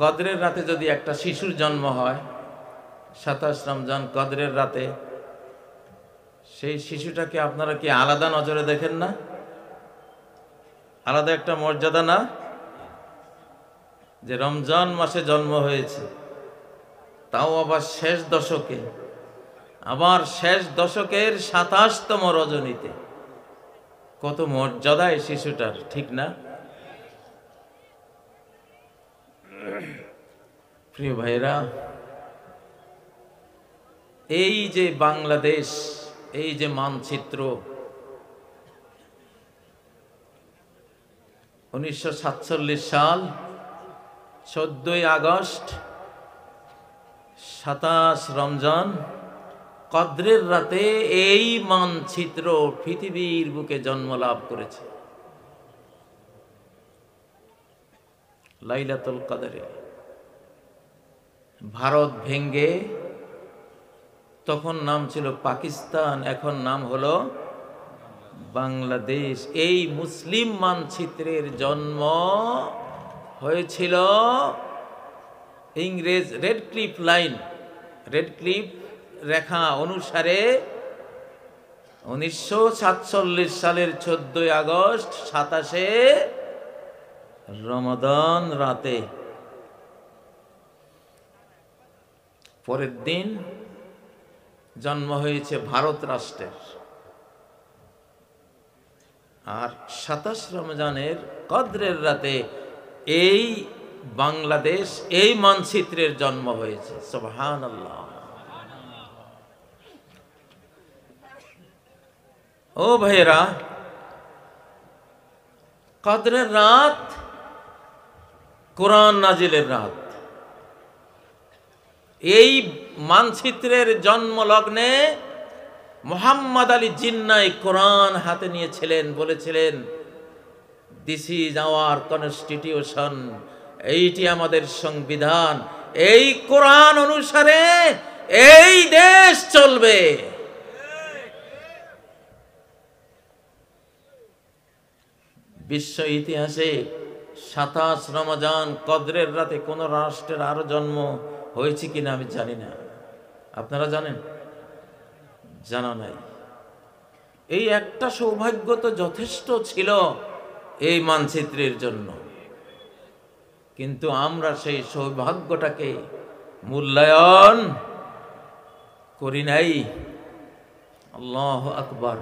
কদরের রাতে যদি একটা শিশুর জন্ম হয় 27 রমজান কদরের রাতে, সেই শিশুটাকে আপনারা কি আলাদা নজরে দেখেন না? আলাদা একটা মর্যাদা না? যে রমজান মাসে জন্ম হয়েছে, তাও আবার শেষ দশকে, আবার শেষ দশকের 27তম রজনীতে, কত মর্যাদা এই শিশুটার, ঠিক না? প্রিয় ভাইরা, এই যে বাংলাদেশ, এই যে মানচিত্র, 1947 সাল 14ই আগস্ট 27 রমজান কদরের রাতে এই মানচিত্র পৃথিবীর বুকে জন্ম লাভ করেছে। লাইলাতুল কদরে ভারত ভেঙ্গে, তখন নাম ছিল পাকিস্তান, এখন নাম হলো বাংলাদেশ। এই মুসলিম মানচিত্রের জন্ম হয়েছিল ইংরেজ রেড ক্লিফ রেখা অনুসারে 1947 সালের 14ই আগস্ট 27শে রমাদান রাতে। পরের দিন জন্ম হয়েছে ভারত রাষ্ট্রের। আর 27 রমজানের কদরের রাতে এই বাংলাদেশ, এই মানচিত্রের জন্ম হয়েছে। সুবহানাল্লাহ। ও ভাইয়েরা, কদরের রাত কোরআন নাজিলের রাত। এই মানচিত্রের জন্ম লগ্নে মুহাম্মদ আলী জিন্নাহ কোরআন হাতে নিয়েছিলেন, বলেছিলেন, দিস ইজ আওয়ার কনস্টিটিউশন, এইটি আমাদের সংবিধান, এই কোরআন অনুসারে এই দেশ চলবে। বিশ্ব ইতিহাসে 27 রমজান কদরের রাতে কোন রাষ্ট্রের আরো জন্ম হয়েছে কিনা আমি জানি না। আপনারা জানেন? জানা নাই। এই একটা সৌভাগ্য তো যথেষ্ট ছিল এই মানচিত্রের জন্য, কিন্তু আমরা সেই সৌভাগ্যটাকে মূল্যায়ন করি নাই। আল্লাহু আকবার।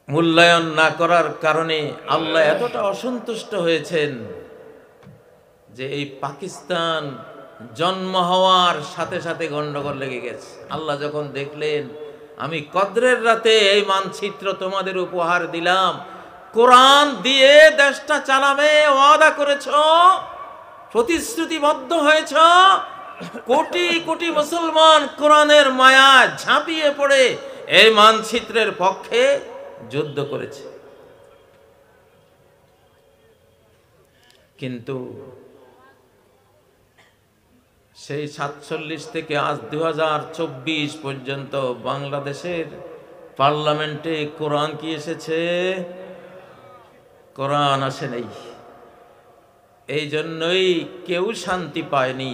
মূল্যায়ন না করার কারণে আল্লাহ এতটা অসন্তুষ্ট হয়েছেন যে এই পাকিস্তান জন্ম হওয়ার সাথে সাথে গন্ডগোল লেগে গেছে। আল্লাহ যখন দেখলেন আমি কদরের রাতে এই মানচিত্র তোমাদের উপহার দিলাম, কোরআন দিয়ে দেশটা চালাবে ওয়াদা করেছ, প্রতিশ্রুতিবদ্ধ হয়েছ, কোটি কোটি মুসলমান কোরআনের মায়া ঝাঁপিয়ে পড়ে এই মানচিত্রের পক্ষে যুদ্ধ করেছে। কিন্তু সেই 47 থেকে আজ 2024 পর্যন্ত বাংলাদেশের পার্লামেন্টে কোরআন কি এসেছে? কোরআন আসে নাই। এই জন্যই কেউ শান্তি পায়নি,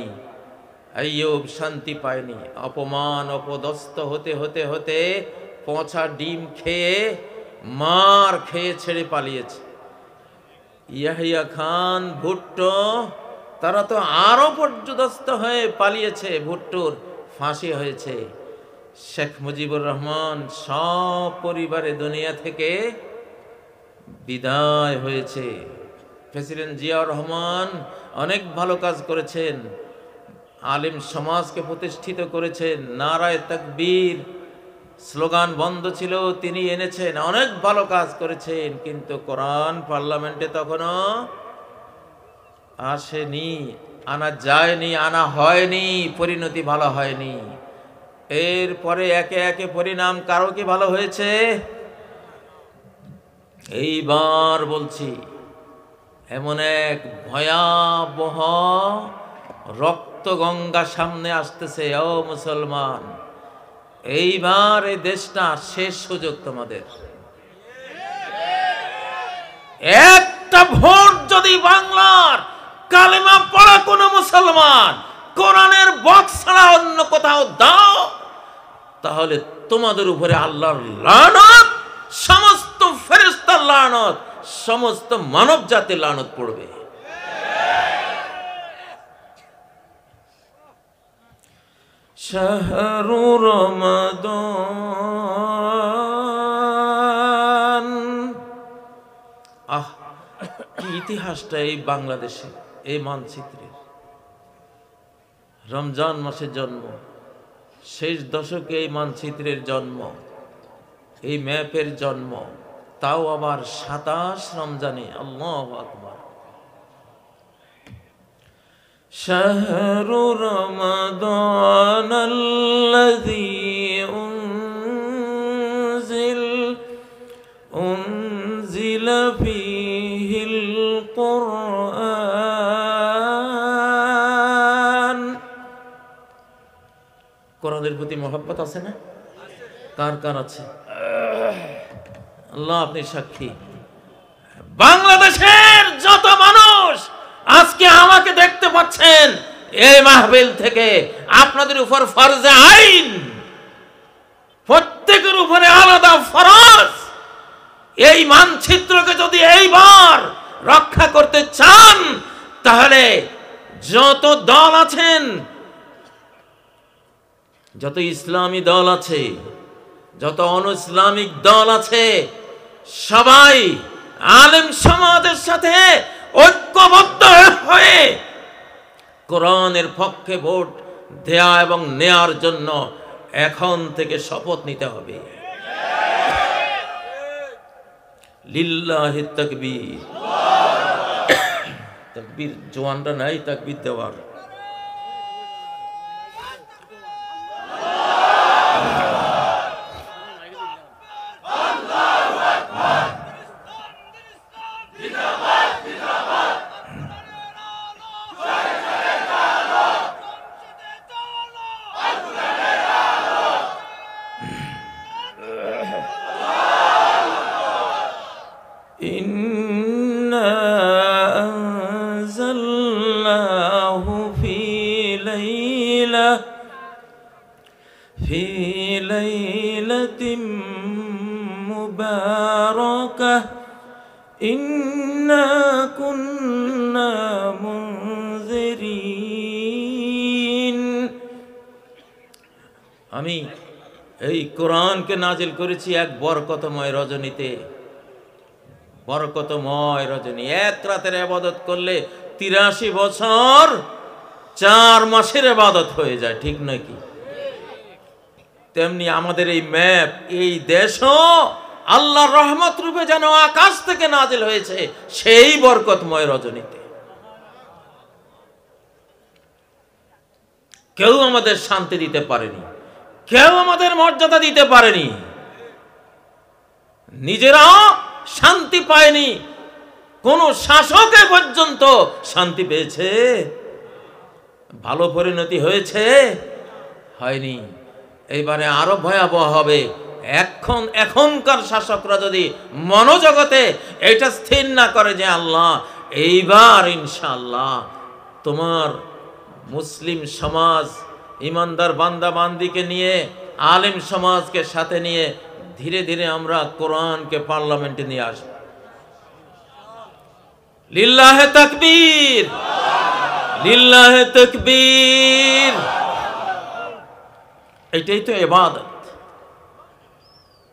আইয়ুব শান্তি পায়নি। অপমান অপদস্থ হতে হতে হতে পচা ডিম খেয়ে, মার খেয়ে ছেড়ে পালিয়েছে। ইয়াহিয়া খান, ভুট্টো, তারা তো আরো পর্যদস্ত হয়ে পালিয়েছে, ভুট্টোর ফাঁসি হয়েছে। শেখ মুজিবুর রহমান সব পরিবারে দুনিয়া থেকে বিদায় হয়েছে। প্রেসিডেন্ট জিয়াউর রহমান অনেক ভালো কাজ করেছেন, আলিম সমাজকে প্রতিষ্ঠিত করেছেন, নারায়ে তাকবীর স্লোগান বন্ধ ছিল, তিনি এনেছেন, অনেক ভালো কাজ করেছেন। কিন্তু কোরআন পার্লামেন্টে তখনো আসেনি, আনা যায়নি, আনা হয়নি, পরিণতি ভালো হয়নি। এরপরে একে একে পরিণাম কারো কি ভালো হয়েছে? এইবার বলছি, এমন এক ভয়াবহ রক্তগঙ্গা সামনে আসতেছে। ও মুসলমান, এইবার এই দেশটা শেষ সুযোগ তোমাদের। একটা ভোট যদি বাংলার কালেমা পড়া কোন মুসলমান কোরআনের বক্স ছাড়া অন্য কোথাও দাও, তাহলে তোমাদের উপরে আল্লাহর লানত, সমস্ত ফেরেশতার লানত, সমস্ত মানব জাতির লানত পড়বে। শাহরু রমাদান, কি ইতিহাসটা এই বাংলাদেশে, এই মানচিত্রের। রমজান মাসের জন্ম, শেষ দশকে এই মানচিত্রের জন্ম, এই ম্যাপের জন্ম, তাও আবার 27 রমজানে। আল্লাহু আকবার। শাহরু রমাদানাল্লাযী উনজিলা ফীহিল কুরআন। কোরআনের প্রতি মহব্বত আছে না? কার কার আছে? আল্লাহ আপনি সাক্ষী। বাংলাদেশের যত মানুষ আজকে আমাকে দেখতে পাচ্ছেন, এই মাহফিল থেকে আপনাদের উপর ফরজে আইন, প্রত্যেকের উপরে আলাদা ফরজ। এই মানচিত্রকে যদি এইবার রক্ষা করতে চান, তাহলে যত দল আছেন, যত ইসলামী দল আছে, যত অনইসলামিক দল আছে, সবাই আলেম সমাজের সাথে ঐক্যবদ্ধ হয়ে কোরআনের পক্ষে ভোট দেয়া এবং নেয়ার জন্য এখন থেকে শপথ নিতে হবে। লিল্লাহি তাকবীর। তাকবীর জোয়ানটা নাই তাকবীর দেওয়ার। في ليلة مباركة إنا كنا منذرين। আমি এই কোরআনকে নাজিল করেছি এক বরকতময় রজনীতে। বরকতময় রজনী, এক রাতের ইবাদত করলে 83 বছর 4 মাসের ইবাদত হয়ে যায়, ঠিক নয় কি? তেমনি আমাদের এই ম্যাপ, এই দেশও আল্লাহর রহমত রূপে যেন আকাশ থেকে নাজিল হয়েছে সেই বরকতময় রজনীতে। কেউ আমাদের শান্তি দিতে পারেনি, কেউ আমাদের মর্যাদা দিতে পারেনি, নিজেরাও শান্তি পায়নি। কোন শাসকে পর্যন্ত শান্তি পেয়েছে? ভালো পরিণতি হয়েছে? হয়নি। এইবারে আরো ভয়াবহ হবে। এখনকার শাসকরা যদি মনোজগতে এটা স্থির না করে যে আল্লাহ এইবার ইনশাআল্লাহ তোমার মুসলিম সমাজ, ইমানদার বান্দা বান্দিকে নিয়ে, আলেম সমাজকে সাথে নিয়ে ধীরে ধীরে আমরা কোরআনকে পার্লামেন্টে নিয়ে আসব। লিল্লাহে তাকবীর, লিল্লাহে তাকবীর। এটাই তো ইবাদত।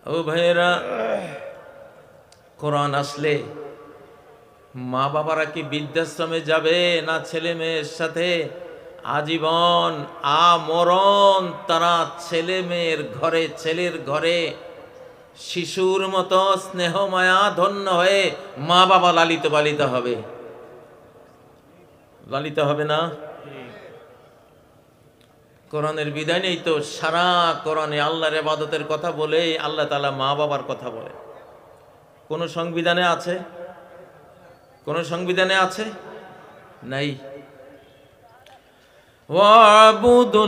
ও ভাইয়েরা, কোরআন আসলে মা বাবারা কি বৃদ্ধাশ্রমে যাবে না ছেলে মেয়ের সাথে আজীবন আমরণ তারা ছেলে মেয়ের ঘরে, ছেলের ঘরে শিশুর মতো স্নেহ মায়া ধন্য হয়ে মা বাবা লালিত পালিত হবে? লালিত হবে না? কোরআনের বিধান নেই তো। সারা কোরআনে আল্লাহর ইবাদতের কথা বলে আল্লাহ তাআলা মা বাবার কথা বলে। কোন সংবিধানে আছে? কোন সংবিধানে আছে? নাই।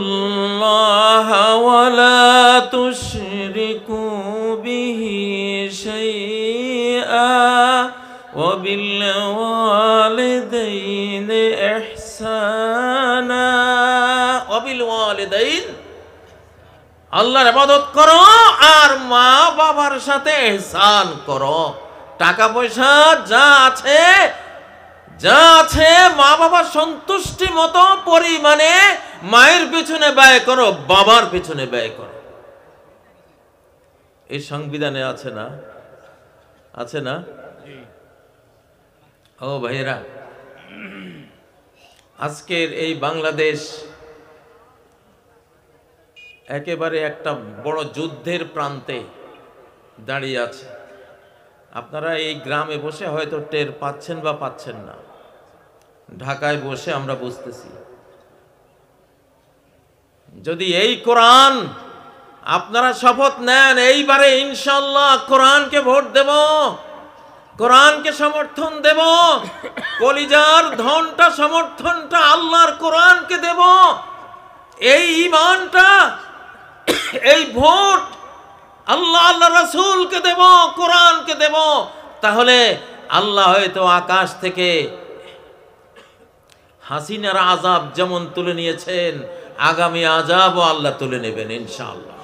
ওয়াবুদুল্লাহা ওয়ালা তুশরিকু বিহি শাইআ ওয়া বিল ওয়ালিদাইনি ওয়ালিদাইনি ইহসানা ওয়াবিল ওয়ালিদাইন, আল্লাহর ইবাদত করো আর মা বাবার সাথে ইহসান করো। টাকা পয়সা যা আছে মা বাবার সন্তুষ্টি মতো পরিমাণে মায়ের পিছনে ব্যয় করো, বাবার পিছনে ব্যয় করো। এই সংবিধানে আছে না? আছে না? ও ভাইয়েরা, আজকের এই বাংলাদেশ একেবারে একটা বড় যুদ্ধের প্রান্তে দাঁড়িয়ে আছে। আপনারা এই গ্রামে বসে হয়তো টের পাচ্ছেন বা পাচ্ছেন না, ঢাকায় বসে আমরা বুঝতেছি। যদি এই কোরআন আপনারা শপথ নেন, এইবারে ইনশাআল্লাহ কোরআনকে ভোট দেব, কোরআনকে সমর্থন দেব, কলিজার ধনটা সমর্থনটা আল্লাহর কোরআনকে দেব, এই ঈমানটা, এই ভোট আল্লাহ আল্লাহ রাসূলকে দেব, কোরআনকে দেব, তাহলে আল্লাহ হয়তো আকাশ থেকে হাসিনার আযাব যেমন তুলে নিয়েছেন, আগামী আযাবও আল্লাহ তুলে নেবেন ইনশাআল্লাহ।